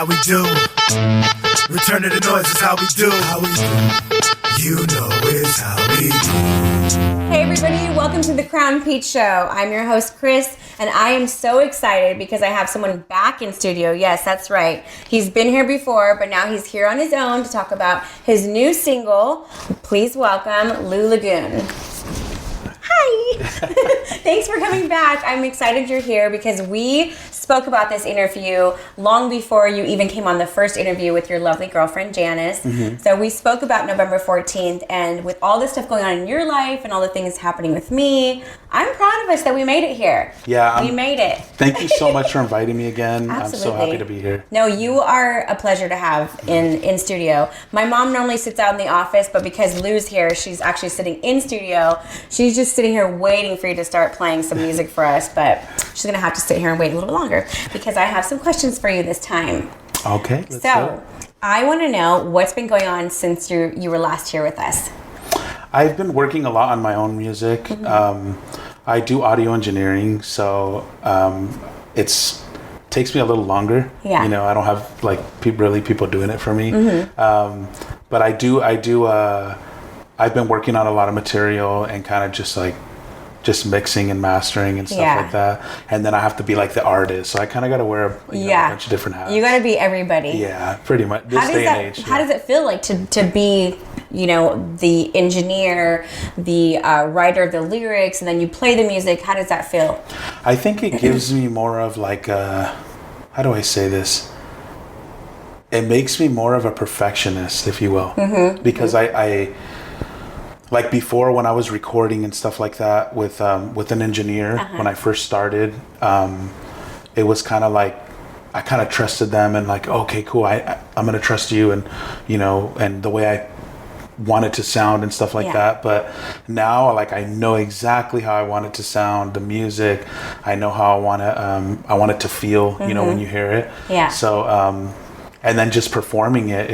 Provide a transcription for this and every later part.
how we do. Return to the noise is how we do. You know it's how we do. Hey everybody, welcome to the Crown Peach Show. I'm your host Chris, and I am so excited because I have someone back in studio. Yes, that's right. He's been here before, but now he's here on his own to talk about his new single. Please welcome Lou Lagoon. Hi! Thanks for coming back. I'm excited you're here because we spoke about this interview long before you even came on the first interview with your lovely girlfriend, Janice. Mm-hmm. So we spoke about November 14th, and with all this stuff going on in your life and all the things happening with me, I'm proud of us that we made it here. Yeah. We made it. Thank you so much for inviting me again. Absolutely. I'm so happy to be here. No, you are a pleasure to have in studio. My mom normally sits out in the office, but because Lou's here, she's actually sitting in studio. She's just sitting here waiting for you to start playing some music for us, but she's going to have to sit here and wait a little longer because I have some questions for you this time. Okay. So, I want to know what's been going on since you were last here with us. I've been working a lot on my own music. Mm-hmm. I do audio engineering, so it's takes me a little longer. Yeah. You know, I don't have like people doing it for me. Mm-hmm. But I do. I've been working on a lot of material and kind of just mixing and mastering and stuff like that. And then I have to be like the artist. So I kind of got to wear a bunch of different hats. You got to be everybody. Yeah, pretty much. This day and age. How does it feel like to be, the engineer, the writer of the lyrics, and then you play the music? How does that feel? I think it gives me more of like how do I say this? It makes me more of a perfectionist, if you will. Mm-hmm. Because I like before when I was recording and stuff like that with an engineer, when I first started, it was kind of like I kind of trusted them and like, okay, cool, I'm gonna trust you, and and the way I wanted to sound and stuff like that. But now, like, I know exactly how I want it to sound, the music. I know how I want it to feel, when you hear it. Yeah. So and then just performing it,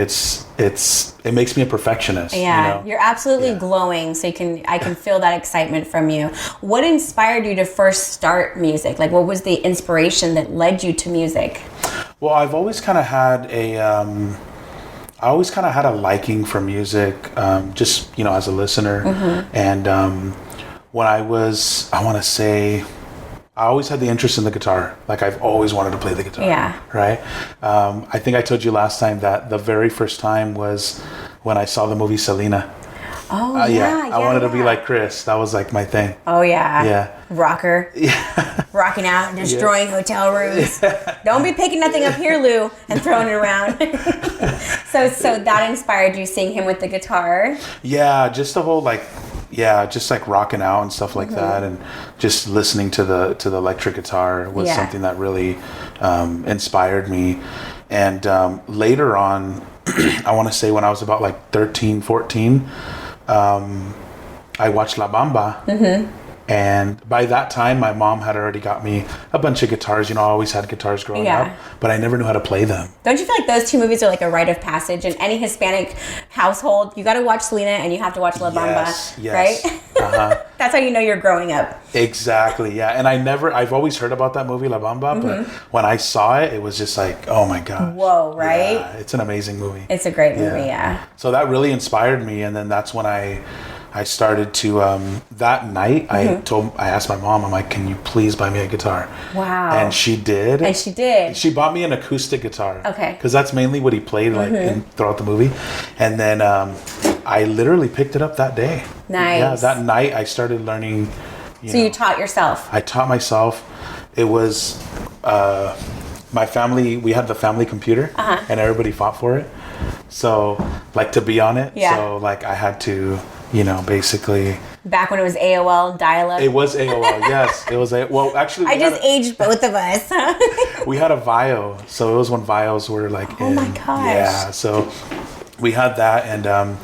it makes me a perfectionist. Yeah, you're absolutely glowing. So I can feel that excitement from you. What inspired you to first start music? Like, what was the inspiration that led you to music? Well, I've always kind of had a liking for music, just as a listener. Mm-hmm. And when I always had the interest in the guitar. Like, I've always wanted to play the guitar. Yeah. Right? I think I told you last time that the very first time was when I saw the movie Selena. Oh, I wanted to be like Chris. That was like my thing. Oh, yeah. Yeah. Rocker. Yeah. Rocking out, destroying hotel rooms. Don't be picking nothing up here, Lou, and throwing it around. So that inspired you, seeing him with the guitar? Yeah, just the whole just like rocking out and stuff like that, and just listening to the electric guitar was something that really inspired me. And later on, I want to say when I was about like 13, 14, I watched La Bamba. Mm-hmm. And by that time, my mom had already got me a bunch of guitars. I always had guitars growing up, but I never knew how to play them. Don't you feel like those two movies are like a rite of passage in any Hispanic household? You got to watch Selena and you have to watch La Bamba, yes. right? Uh-huh. That's how you know you're growing up. Exactly, yeah. And I've always heard about that movie, La Bamba, but when I saw it, it was just like, oh my gosh. Whoa, right? Yeah, it's an amazing movie. It's a great movie, yeah. So that really inspired me, and then that's when I started to, that night, I asked my mom, I'm like, can you please buy me a guitar? Wow. And she did. She bought me an acoustic guitar. Okay. Because that's mainly what he played throughout the movie. And then I literally picked it up that day. Nice. Yeah, that night I started learning. So you taught yourself? I taught myself. It was, my family, we had the family computer, and everybody fought for it. So, like, to be on it. Yeah. So, like, I had to, basically. Back when it was AOL dial-up. It was AOL, yes. It was well, actually. I just aged both of us. We had a VIO, so it was when VIOs were like. Oh my gosh. Yeah, so we had that, and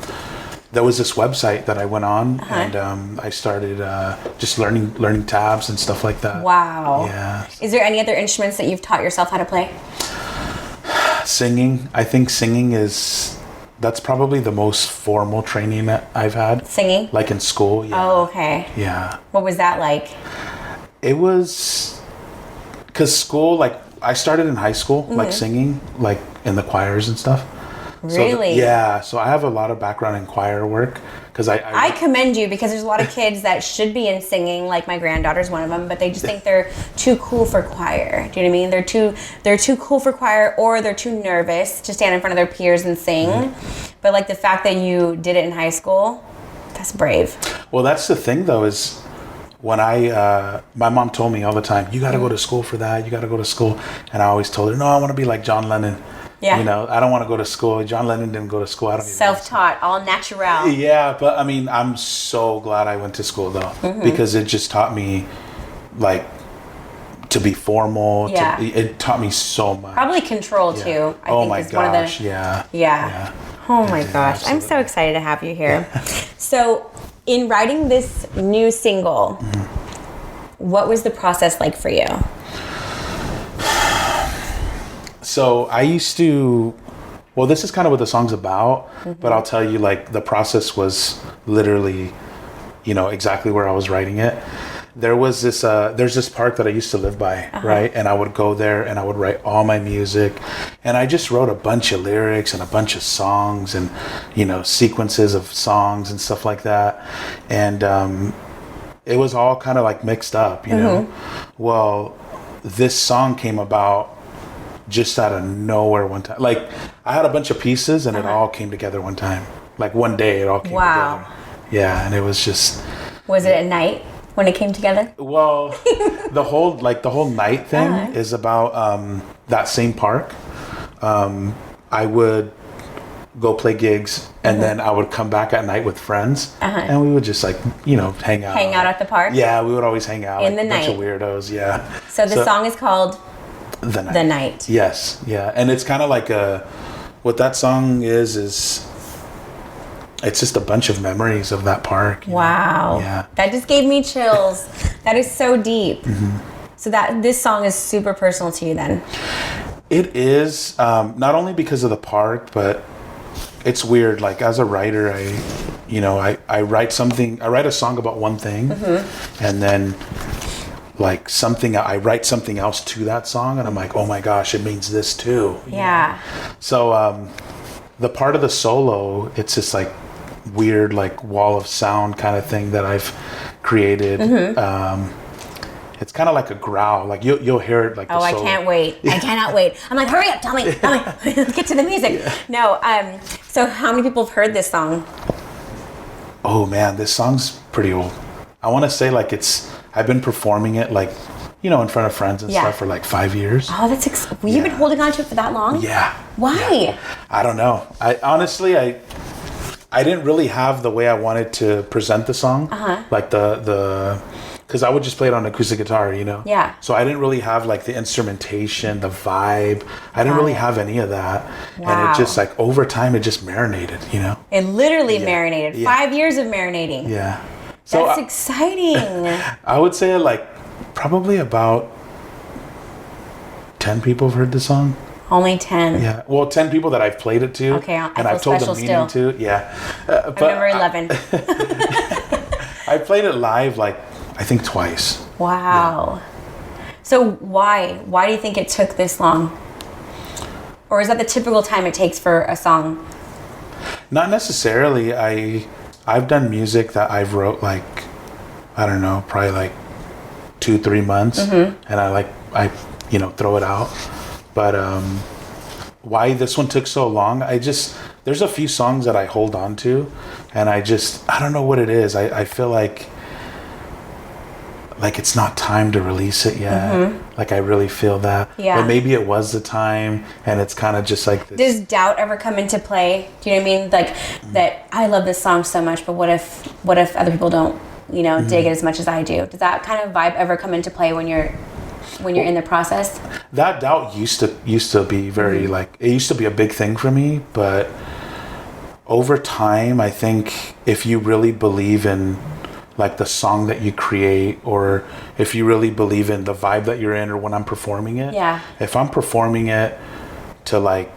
there was this website that I went on, and I started just learning tabs and stuff like that. Wow. Yeah. Is there any other instruments that you've taught yourself how to play? Singing. I think singing that's probably the most formal training that I've had. Singing? Like in school, yeah. Oh, okay. Yeah. What was that like? It was, because school, like, I started in high school, like singing, like in the choirs and stuff. Really? So I have a lot of background in choir work because I commend you, because there's a lot of kids that should be in singing, like my granddaughter's one of them, but they just think they're too cool for choir. Do you know what I mean? They're too cool for choir, or they're too nervous to stand in front of their peers and sing. But like the fact that you did it in high school, that's brave. Well, that's the thing though, is when my mom told me all the time, you got to go to school for that. You got to go to school. And I always told her, no, I want to be like John Lennon. Yeah. You know, I don't want to go to school. John Lennon didn't go to school. I don't even Self-taught, all natural. Yeah, but I mean, I'm so glad I went to school though, because it just taught me, like, to be formal. Yeah. It taught me so much. Probably control too. I think is one of the, Yeah. Oh my gosh. Absolutely. I'm so excited to have you here. So in writing this new single, what was the process like for you? So I used to, well, this is kind of what the song's about, but I'll tell you, like, the process was literally, you know, exactly where I was writing it. There was this, there's this park that I used to live by, right? And I would go there and I would write all my music. And I just wrote a bunch of lyrics and a bunch of songs and, you know, sequences of songs and stuff like that. And it was all kind of like mixed up, you know? Well, this song came about just out of nowhere one time. Like, I had a bunch of pieces and it all came together one time. Like, one day it all came together. Yeah, and it was just... Was it at night when it came together? Well, the whole night thing is about that same park. I would go play gigs and then I would come back at night with friends and we would just, like, you know, hang out. Hang out at the park? Yeah, we would always hang out. In like the a bunch night. of weirdos, yeah. So the song is called... The Night. The Night. Yes, yeah. And it's kind of like what that song is it's just a bunch of memories of that park. Wow. Yeah. That just gave me chills. That is so deep. So this song is super personal to you then? It is, not only because of the park, but it's weird. Like, as a writer, I write a song about one thing and then... like I write something else to that song and I'm like, oh my gosh, it means this too. Yeah. So the part of the solo, it's this like weird like wall of sound kind of thing that I've created. It's kind of like a growl. Like you'll hear it like the I solo. can't wait. I cannot wait. I'm like, hurry up, tell me. Let's get to the music. No, so how many people have heard this song? Oh man, this song's pretty old. I want to say like I've been performing it like, you know, in front of friends and stuff for like 5 years. Oh, that's you've been holding on to it for that long? Yeah. Why? Yeah. I don't know. I honestly, I didn't really have the way I wanted to present the song. Like because I would just play it on acoustic guitar, you know? Yeah. So I didn't really have like the instrumentation, the vibe. I didn't really have any of that. Wow. And it just like over time, it just marinated, you know? It literally marinated. Yeah. 5 years of marinating. Yeah. So That's exciting. I would say like probably about 10 people have heard the song. Only 10. Yeah. Well, 10 people that I've played it to. Okay, and I've told them meaning to. Yeah. I'm number 11. I played it live like I think twice. Wow. So why do you think it took this long? Or is that the typical time it takes for a song? Not necessarily. I've done music that I've wrote like, I don't know, probably like 2-3 months, and I throw it out. But why this one took so long? There's a few songs that I hold on to, and I don't know what it is. I feel like it's not time to release it yet. Like I really feel that. Yeah. But maybe it was the time, and it's kind of just like this. Does doubt ever come into play? Do you know what I mean? Like that I love this song so much, but what if other people don't, dig it as much as I do? Does that kind of vibe ever come into play when you're in the process? That doubt used to be very like, it used to be a big thing for me, but over time, I think if you really believe in like the song that you create, or if you really believe in the vibe that you're in, or when I'm performing it. Yeah. If I'm performing it to like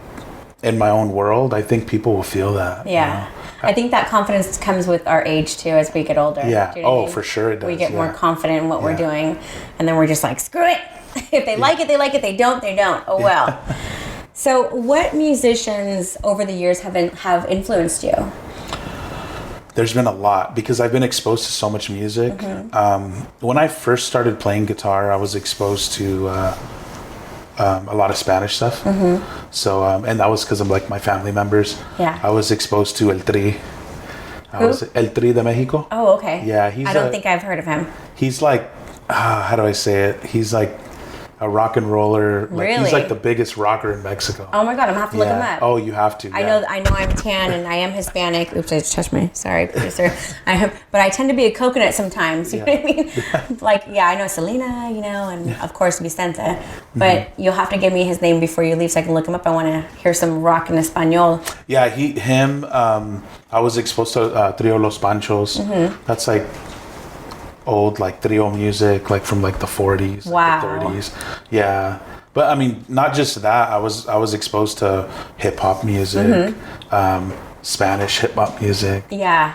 in my own world, I think people will feel that. Yeah. I think that confidence comes with our age too as we get older. Yeah. Do you know what I mean? For sure it does. We get more confident in what we're doing, and then we're just like, screw it. If they like it, they like it. They don't, they don't. Oh well. So, what musicians over the years have influenced you? There's been a lot because I've been exposed to so much music. When I first started playing guitar, I was exposed to a lot of Spanish stuff. So, and that was because of like my family members. Yeah. I was exposed to El Tri. El Tri de Mexico. Oh, okay. Yeah, I don't think I've heard of him. He's like, how do I say it? He's like a rock and roller. Like, Really? He's like the biggest rocker in Mexico. Oh my God, I'm gonna have to look him up. Oh, you have to. I know I'm tan and I am Hispanic. Oops, I just touched me. Sorry, producer. But I tend to be a coconut sometimes. You know what I mean? Like, I know Selena, and of course Vicente. But you'll have to give me his name before you leave so I can look him up. I want to hear some rock in Espanol. Yeah, him. I was exposed to Trio Los Panchos. That's like old like trio music, like from like the 40s, wow. Like the 30s. Yeah. But I mean, not just that. I was exposed to hip hop music, Spanish hip hop music. Yeah.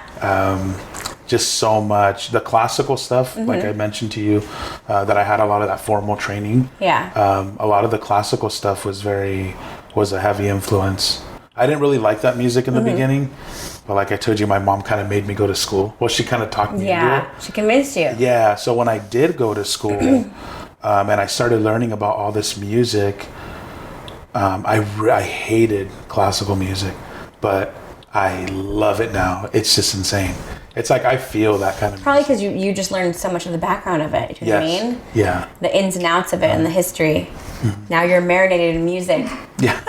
Just so much. The classical stuff, like I mentioned to you, that I had a lot of that formal training. Yeah. A lot of the classical stuff was a heavy influence. I didn't really like that music in the beginning, but like I told you, my mom kind of made me go to school. Well, she kind of talked me into it. She convinced you. Yeah, so when I did go to school, and I started learning about all this music, I hated classical music, but I love it now. It's just insane. It's like I feel that kind of Probably because you just learned so much of the background of it. You know what I mean? Yeah. The ins and outs of it and the history. Now you're marinated in music. Yeah.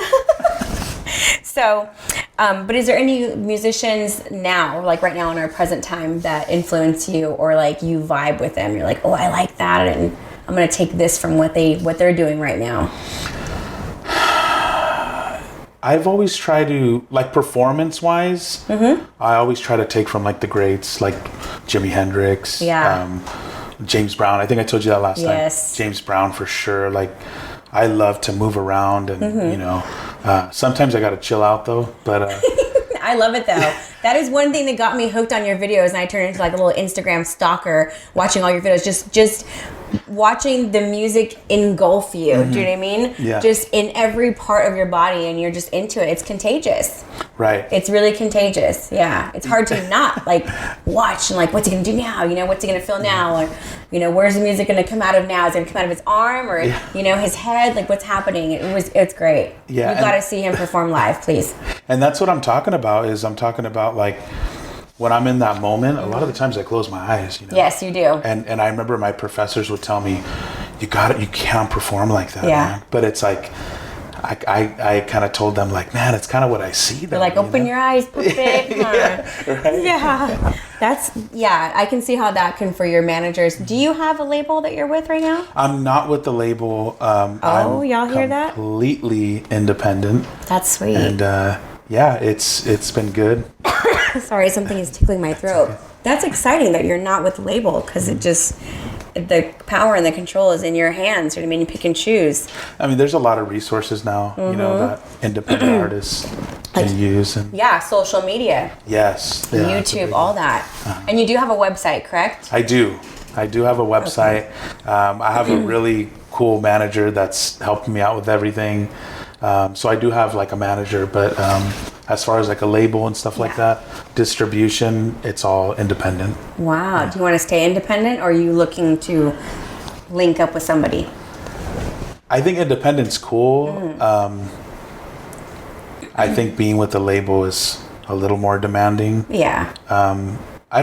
So, but is there any musicians now, like right now in our present time, that influence you or like you vibe with them? You're like, oh, I like that, and I'm gonna take this from what they're doing right now. I've always tried to, like, performance-wise, I always try to take from like the greats, like Jimi Hendrix, James Brown. I think I told you that last time. James Brown for sure. Like, I love to move around, and sometimes I gotta chill out though. But I love it though. That is one thing that got me hooked on your videos, and I turned into like a little Instagram stalker watching all your videos. Just watching the music engulf you. Do you know what I mean? Yeah. Just in every part of your body, and you're just into it. It's contagious. Right. It's really contagious. Yeah. It's hard to not like watch and like, what's he gonna do now? What's he gonna feel now? Or, where's the music gonna come out of now? Is it gonna come out of his arm or his head? Like, what's happening? It's great. Yeah. You've got to see him perform live, please. And that's what I'm talking about. I'm talking about like when I'm in that moment. A lot of the times I close my eyes. Yes, you do. And I remember my professors would tell me, you can't perform like that. Yeah. Man. But it's like, I kind of told them like, man, it's kind of what I see. They're like, open your eyes, puppet. Right? Yeah. I can see how that can for your managers. Do you have a label that you're with right now? I'm not with the label. Y'all hear that? Completely independent. That's sweet. And it's been good. Sorry, something is tickling my throat. That's exciting that you're not with the label, because the power and the control is in your hands. You pick and choose. I mean, there's a lot of resources now, that independent artists can use. And social media. Yes. Yeah, YouTube, all that. And you do have a website, correct? I do have a website. Okay. I have a really cool manager that's helping me out with everything. So I do have like a manager, but as far as like a label and stuff like that, distribution, it's all independent. Wow. Yeah. Do you want to stay independent, or are you looking to link up with somebody? I think independent's cool. I think being with a label is a little more demanding. Yeah. I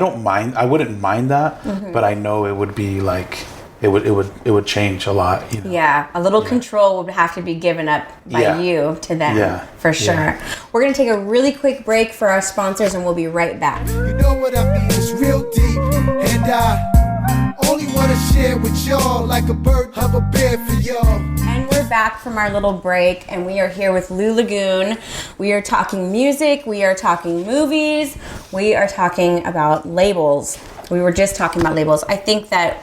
wouldn't mind that, but I know it would be like, it would change a lot. Yeah, a little control would have to be given up by you to them, for sure. Yeah. We're going to take a really quick break for our sponsors, and we'll be right back. You know what I mean? It's real deep, and I only want to share with y'all like a bird of a bear for y'all. And we're back from our little break, and we are here with Lagoon. We are talking music, we are talking movies, we are talking about labels. We were just talking about labels. I think that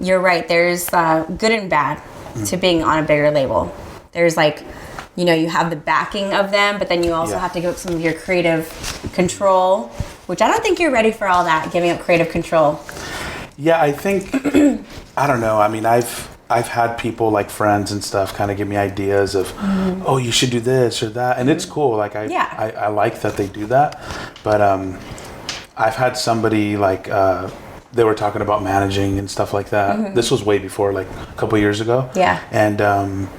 you're right. There's good and bad to being on a bigger label. There's like, you have the backing of them, but then you also have to give up some of your creative control, which I don't think you're ready for all that, giving up creative control. Yeah, I think, I don't know. I mean, I've I've had people like friends and stuff kind of give me ideas of, oh, you should do this or that, and it's cool. Like I like that they do that, but I've had somebody like they were talking about managing and stuff like that. This was way before, like a couple years ago. Yeah. And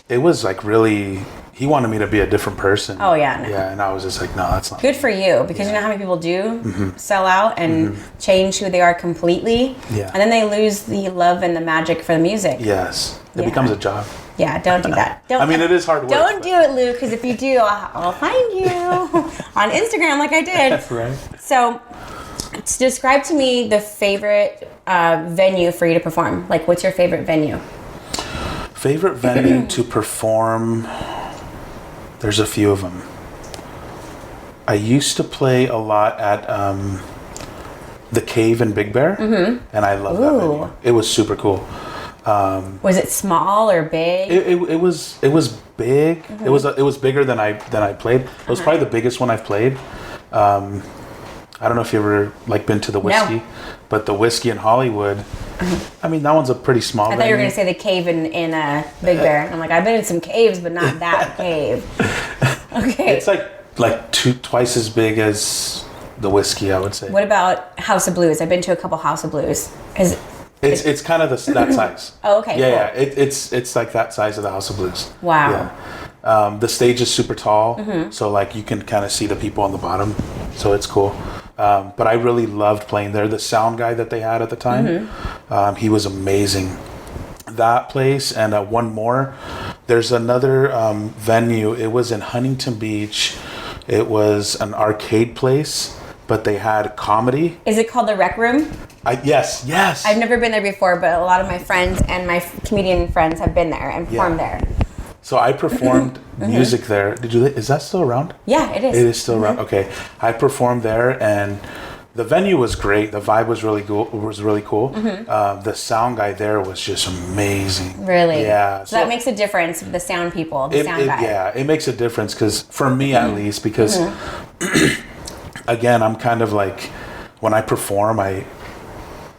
it was like really. He wanted me to be a different person. Oh, yeah. No. Yeah, and I was just like, no, that's not good for you, because you know how many people do sell out and change who they are completely. Yeah. And then they lose the love and the magic for the music. Yes. It becomes a job. Yeah, don't do that. Don't, I mean, it is hard work. Don't do it, Lou, because if you do, I'll find you on Instagram like I did. That's right. So, describe to me the favorite venue for you to perform. Like, what's your favorite venue? Favorite venue to perform? There's a few of them. I used to play a lot at the Cave in Big Bear, and I love that venue. It was super cool. Was it small or big? It was big. It was bigger than I played. It was probably the biggest one I've played. I don't know if you ever like been to the Whiskey, but the Whiskey in Hollywood. I mean, that one's a pretty small. I thought you were going to say the Cave in Big Bear. I'm like, I've been in some caves, but not that cave. Okay. It's like twice as big as the Whiskey, I would say. What about House of Blues? I've been to a couple House of Blues. It's kind of that size. Oh, okay. Yeah, cool. yeah. It's like that size of the House of Blues. Wow. Yeah. The stage is super tall, so like you can kind of see the people on the bottom, so it's cool. But I really loved playing there. The sound guy that they had at the time, he was amazing. That place and one more. There's another venue. It was in Huntington Beach. It was an arcade place, but they had comedy. Is it called the Rec Room? Yes. I've never been there before, but a lot of my friends and my comedian friends have been there and performed there. So I performed music there. Is that still around? Yeah, it is. It is still around. Okay. I performed there, and the venue was great. The vibe was really cool. The sound guy there was just amazing. Really? Yeah. So that makes a difference. The sound people, the sound guy. Yeah, it makes a difference because for me at least, because again, I'm kind of like when I perform,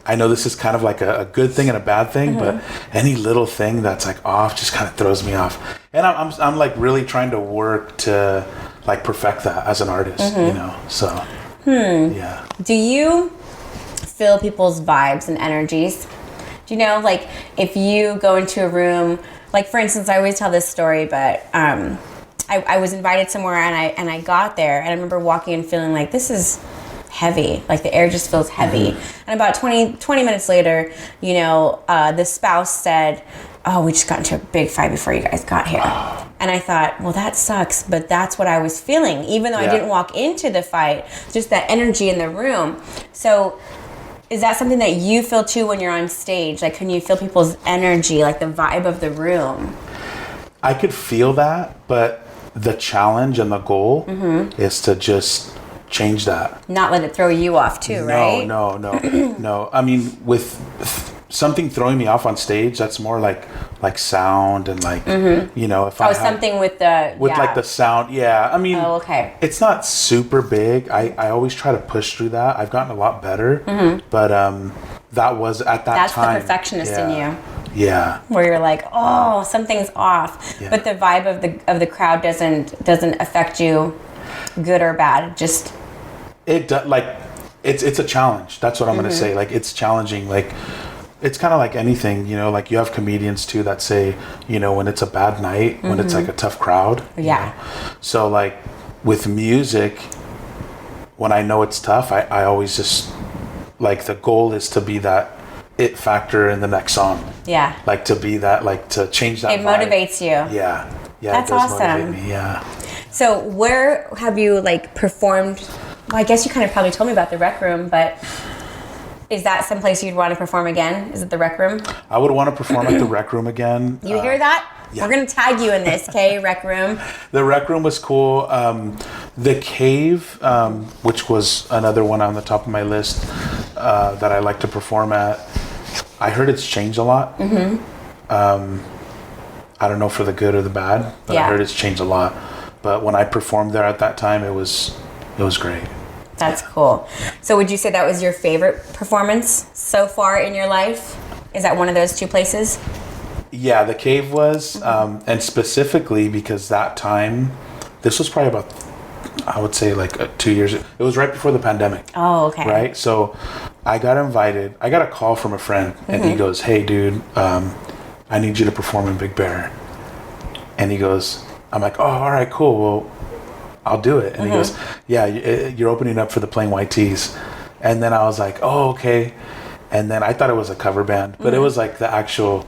I know this is kind of like a good thing and a bad thing, but any little thing that's like off just kind of throws me off. And I'm like really trying to work to like perfect that as an artist, you know? So, yeah. Do you feel people's vibes and energies? Do you know, like if you go into a room, like for instance, I always tell this story, but I was invited somewhere and I got there and I remember walking and feeling like this is heavy, like the air just feels heavy. And about 20 minutes later, you know, the spouse said, oh, we just got into a big fight before you guys got here. And I thought, well, that sucks, but that's what I was feeling, even though I didn't walk into the fight, just that energy in the room. So is that something that you feel too when you're on stage? Like, can you feel people's energy, like the vibe of the room? I could feel that, but the challenge and the goal is to just change that. Not let it throw you off too, right? No. I mean, with something throwing me off on stage, that's more like sound and like, you know, if something with the... like the sound. Yeah. I mean, okay. It's not super big. I always try to push through that. I've gotten a lot better, but that was at that time. That's the perfectionist in you. Yeah. Where you're like, oh, something's off. Yeah. But the vibe of the crowd doesn't affect you good or bad. Just... It's a challenge. That's what I'm going to say. Like, it's challenging. Like, it's kind of like anything, you know, like you have comedians too that say, you know, when it's a bad night, when it's like a tough crowd. Yeah. You know? So like with music, when I know it's tough, I always just like the goal is to be that it factor in the next song. Yeah. Like to be that, like to change that. It vibe. Motivates you. Yeah. Yeah. That's it does awesome. motivate me. Yeah. So where have you like performed? Well, I guess you kind of probably told me about the Rec Room, but is that someplace you'd want to perform again? Is it the Rec Room? I would want to perform at the Rec Room again. You hear that? Yeah. We're going to tag you in this, okay? Rec Room. The Rec Room was cool. The Cave, which was another one on the top of my list that I like to perform at, I heard it's changed a lot. I don't know for the good or the bad, but I heard it's changed a lot. But when I performed there at that time, it was great. That's cool. So would you say that was your favorite performance so far in your life? Is that one of those two places? Yeah, the cave was, and specifically because that time, this was probably about, I would say like 2 years. It was right before the pandemic. Oh, okay. Right? So I got invited. I got a call from a friend, and he goes, "Hey, dude, I need you to perform in Big Bear." And he goes, I'm like, "Oh, all right, cool. Well, I'll do it." And he goes, "Yeah, you're opening up for the Plain White Tees." And then I was like, "Oh, okay." And then I thought it was a cover band, but it was like the actual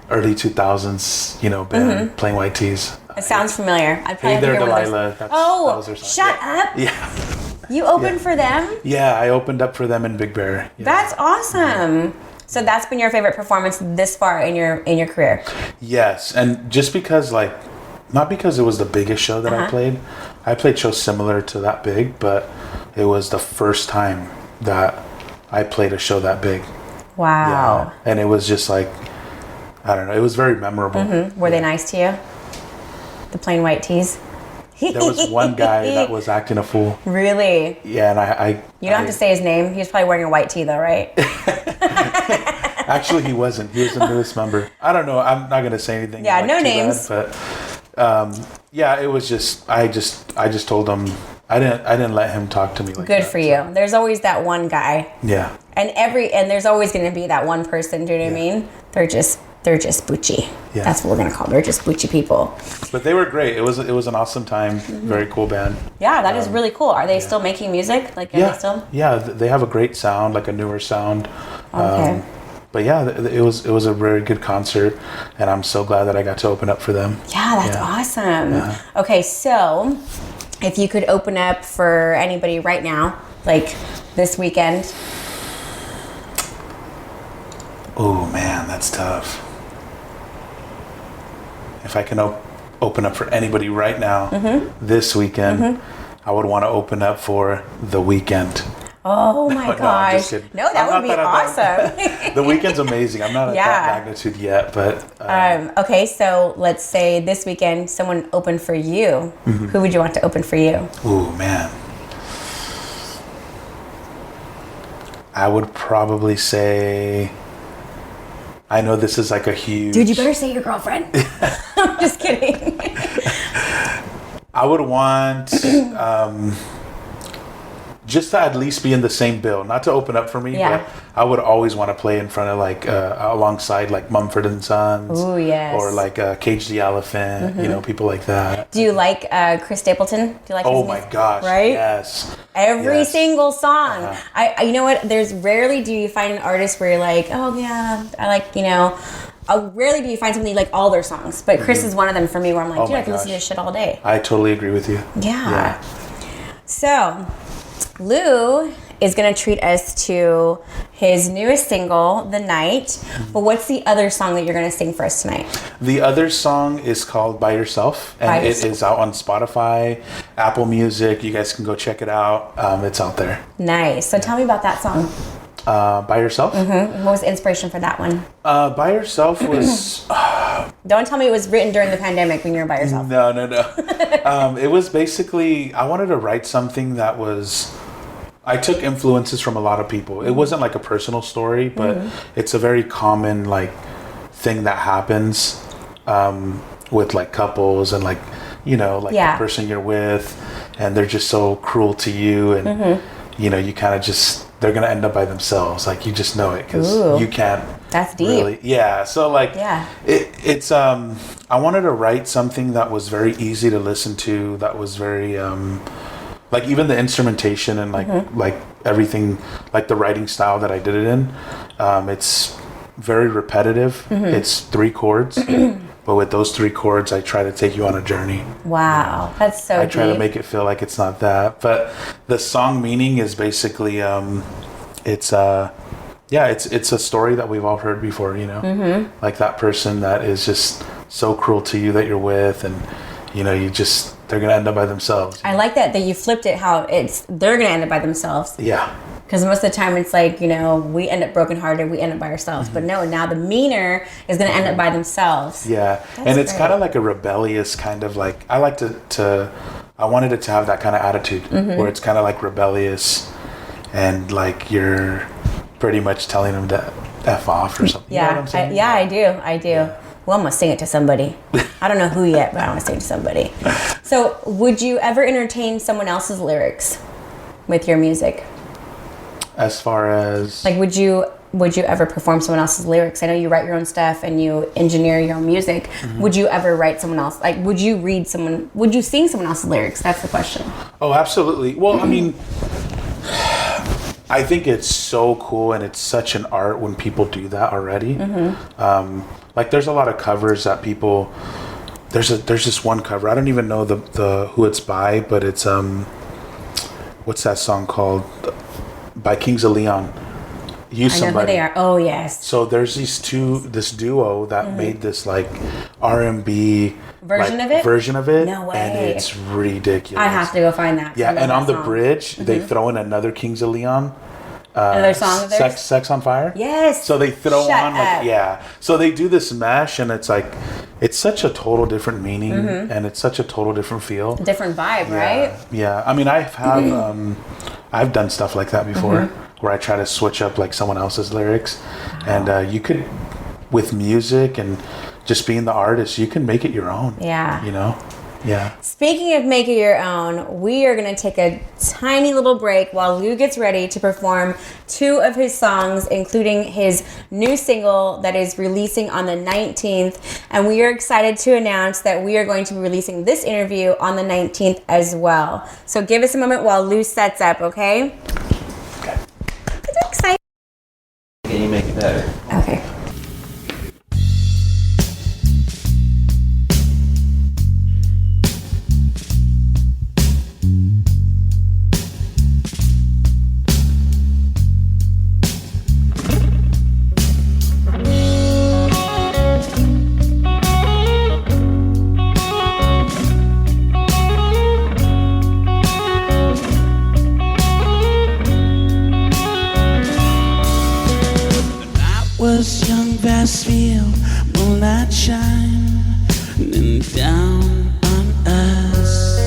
early 2000s, band, Plain White Tees. It sounds familiar. I probably Hey There, hear one of Delilah. those. That was their song. Shut up! Yeah. You opened for them? Yeah, I opened up for them in Big Bear. Yeah. That's awesome. So that's been your favorite performance this far in your career? Yes, and just because not because it was the biggest show that I played. I played shows similar to that big, but it was the first time that I played a show that big. Wow. Yeah. And it was just like, I don't know, it was very memorable. Were they nice to you? The Plain White Tees? There was one guy that was acting a fool. Really? Yeah, and I You don't have to say his name. He was probably wearing a white tee though, right? Actually, he wasn't. He was the newest member. I don't know. I'm not going to say anything. Yeah, no names. Bad, but yeah, it was just. I just told him. I didn't let him talk to me like that. Good for you. There's always that one guy. Yeah. And there's always going to be that one person. Do you know what I mean? They're just butchy. Yeah. That's what we're going to call them. They're just butchy people. But they were great. It was an awesome time. Very cool band. Yeah, that is really cool. Are they still making music? Are they still? Yeah, they have a great sound, like a newer sound. Okay. But yeah, it was a very good concert, and I'm so glad that I got to open up for them. Yeah, that's awesome. Yeah. Okay, so if you could open up for anybody right now, like this weekend. Oh man, that's tough. If I can open up for anybody right now, this weekend, I would want to open up for The Weeknd. Oh my gosh. No, that would be awesome. The Weeknd's amazing. I'm not at that magnitude yet, but... okay, so let's say this weekend someone opened for you. Who would you want to open for you? Ooh, man. I would probably say... I know this is like a huge... Dude, you better say your girlfriend. I'm just kidding. I would want... just to at least be in the same bill, not to open up for me, but I would always want to play in front of alongside Mumford and Sons. Ooh, yes. Or Cage the Elephant, people like that. Do you like Chris Stapleton? Do you like his music? My gosh, right? Yes. Every single song. You know what? There's rarely do you find an artist where you're like, oh yeah, I like, rarely do you find somebody like all their songs, but Chris is one of them for me where I'm like, dude, I can listen to this shit all day. I totally agree with you. Yeah. So, Lou is going to treat us to his newest single, The Night. But what's the other song that you're going to sing for us tonight? The other song is called By Yourself, and it is out on Spotify, Apple Music. You guys can go check it out. It's out there. Nice. So tell me about that song. By Yourself? What was the inspiration for that one? By Yourself was... Don't tell me it was written during the pandemic when you were by yourself. No. It was basically... I wanted to write something that was... I took influences from a lot of people. It wasn't like a personal story, but it's a very common thing that happens with couples and the person you're with, and they're just so cruel to you, and you kind of just... They're gonna end up by themselves. You just know it because you can't. That's deep. Really, yeah. So it's I wanted to write something that was very easy to listen to. That was very even the instrumentation and everything, the writing style that I did it in. It's very repetitive. It's 3 chords. But with those 3 chords, I try to take you on a journey. Wow, that's so deep. I try to make it feel like it's not that. But the song meaning is basically, it's a story that we've all heard before, Like that person that is just so cruel to you that you're with, and, they're going to end up by themselves. I like that you flipped it, how they're going to end up by themselves. Yeah. Because most of the time it's we end up brokenhearted, we end up by ourselves. But no, now the meaner is going to end up by themselves. Yeah. And it's kind of like a rebellious kind of I like I wanted it to have that kind of attitude where it's kind of rebellious and you're pretty much telling them to F off or something. Yeah. You know what I'm saying? I do. Well, I'm gonna sing it to somebody. I don't know who yet, but I'm gonna sing it to somebody. So, would you ever entertain someone else's lyrics with your music? As far as Like, would you ever perform someone else's lyrics? I know you write your own stuff and you engineer your own music. Would you ever write someone else? Like, would you sing someone else's lyrics? That's the question. Oh, absolutely. Well, I mean, I think it's so cool and it's such an art when people do that already. Like, there's a lot of covers that people. There's this one cover. I don't even know the who it's by, but it's what's that song called? By Kings of Leon. Use I know Somebody. who they are. Oh, yes. So there's this duo that made this like R&B Version of it? No way. and it's ridiculous. I have to go find that. Yeah, and on the song. bridge they throw in another Kings of Leon. Another song of theirs? Sex on Fire. Yes. So they throw Shut on up. So they do this mesh, and it's like it's such a total different meaning, and it's such a total different feel. Different vibe, right? Yeah. I mean, I've done stuff like that before, where I try to switch up like someone else's lyrics, and you could, with music and just being the artist, you can make it your own. Yeah. You know. Yeah. Speaking of making your own, we are going to take a tiny little break while Lou gets ready to perform 2 of his songs, including his new single that is releasing on the 19th. And we are excited to announce that we are going to be releasing this interview on the 19th as well. So give us a moment while Lou sets up, okay? Okay. It's exciting. Can you make it better? Okay. Was young Bassfield, moonlight shining down on us.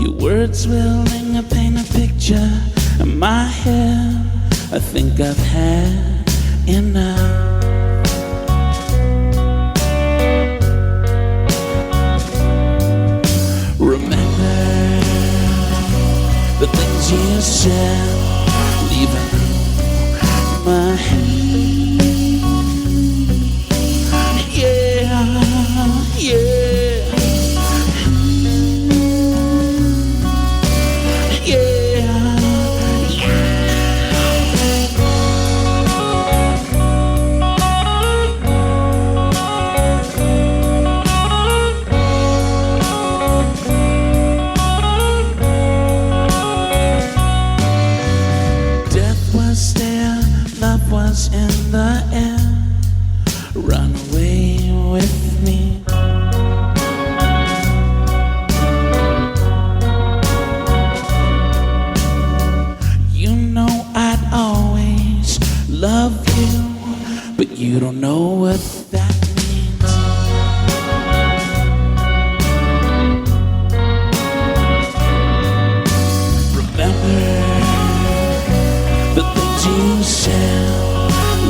Your words willing to paint a picture in my head. I think I've had enough. The things you said, leaving my hand. Yeah, yeah, in the air, run away with me. You know I'd always love you, but you don't know what that means. Remember the things you said,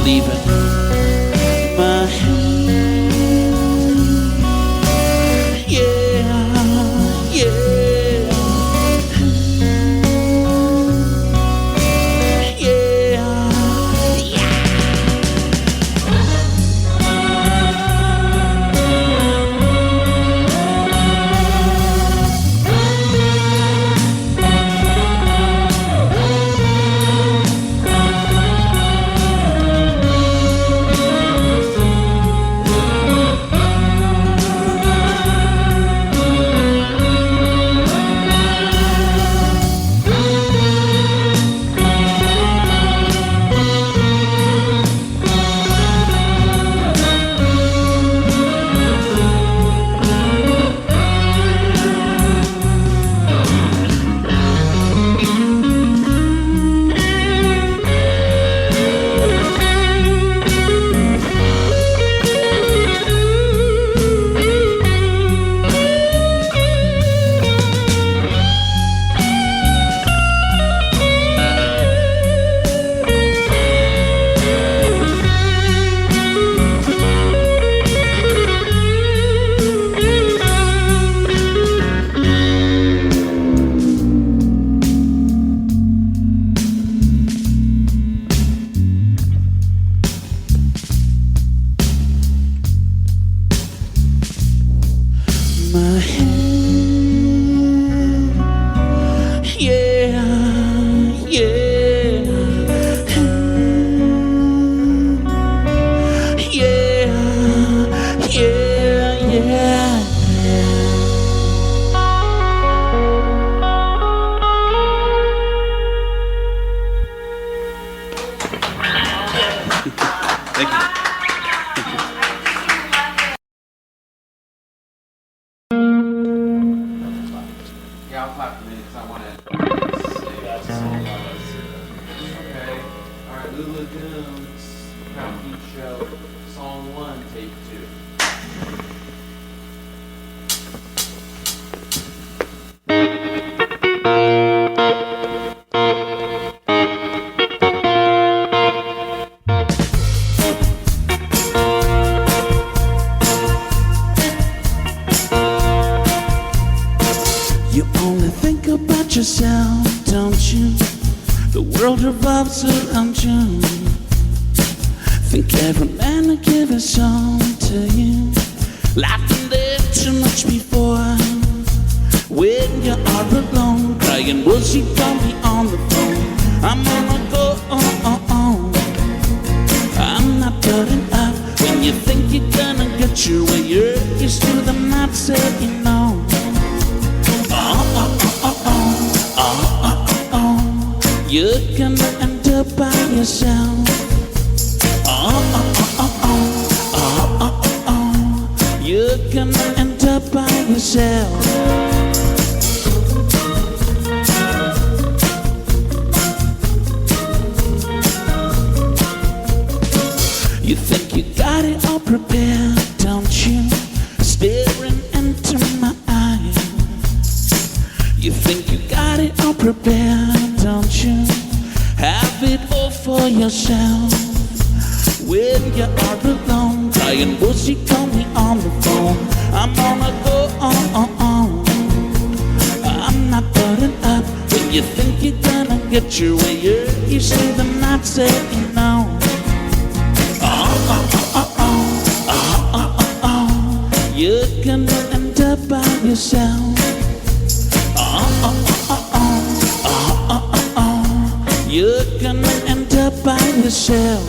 leaving my hand. Yeah, yeah, yeah, yeah. Yeah, I'll clap for me because I want to save this. Okay. All right, Lagoon's Crown Peach Show, Song 1, Take 2. You only think about yourself, don't you? The world revolves around you. Think every man will give his all to you. Life can live too much before. When you are alone, crying, will she call me on the phone? I'm gonna go on. I'm not putting up. When you think you're gonna get your way, you're used to them not saying no. You're gonna end up by yourself. You're gonna end up by yourself. You think you got it all prepared, don't you? Staring into my eyes. You think you got it all prepared, don't you? Have it all for yourself. When you are alone, crying, will she call me on the phone? I'm gonna go on. I'm not putting up. When you think you're gonna get your way, you see them not saying no. You're gonna end up by yourself. You're gonna end up by yourself.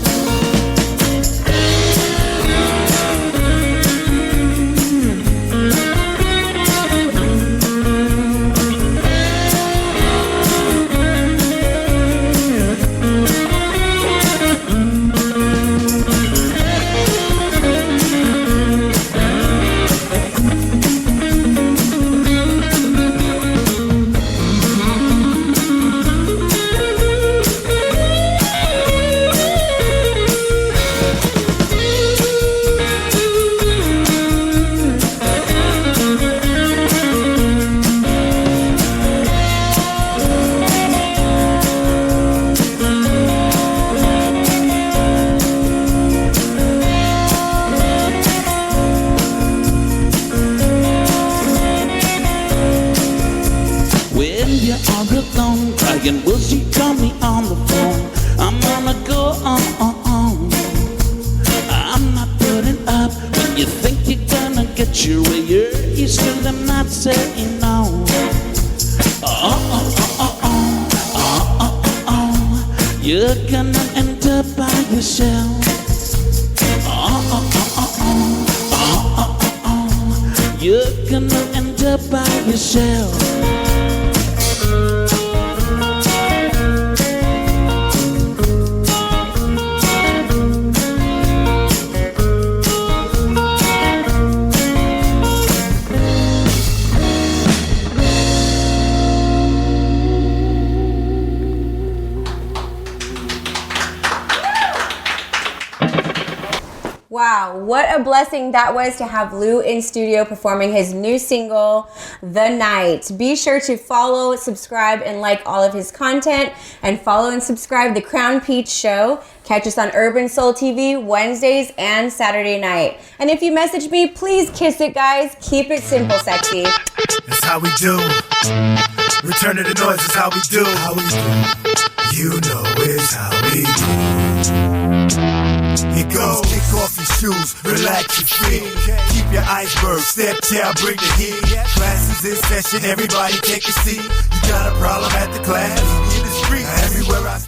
When you are alone, crying, will she call me on the phone? I'm gonna go on. I'm not putting up. When you think you're gonna get your way, you're used to them not saying no. You're gonna end up by yourself. You're gonna end up by yourself. Wow, what a blessing that was to have Lou in studio performing his new single, The Night. Be sure to follow, subscribe, and like all of his content, and follow and subscribe The Crown Peach Show. Catch us on Urban Soul TV Wednesdays and Saturday night. And if you message me, please kiss it, guys. Keep it simple, sexy. That's how we do. Return to the noise is how we do. How we do. You know it's how we do. Here goes. Kick off your shoes, relax your feet. Keep your iceberg, stepchild, bring the heat. Class is in session, everybody take a seat. You got a problem at the class? In the street, everywhere I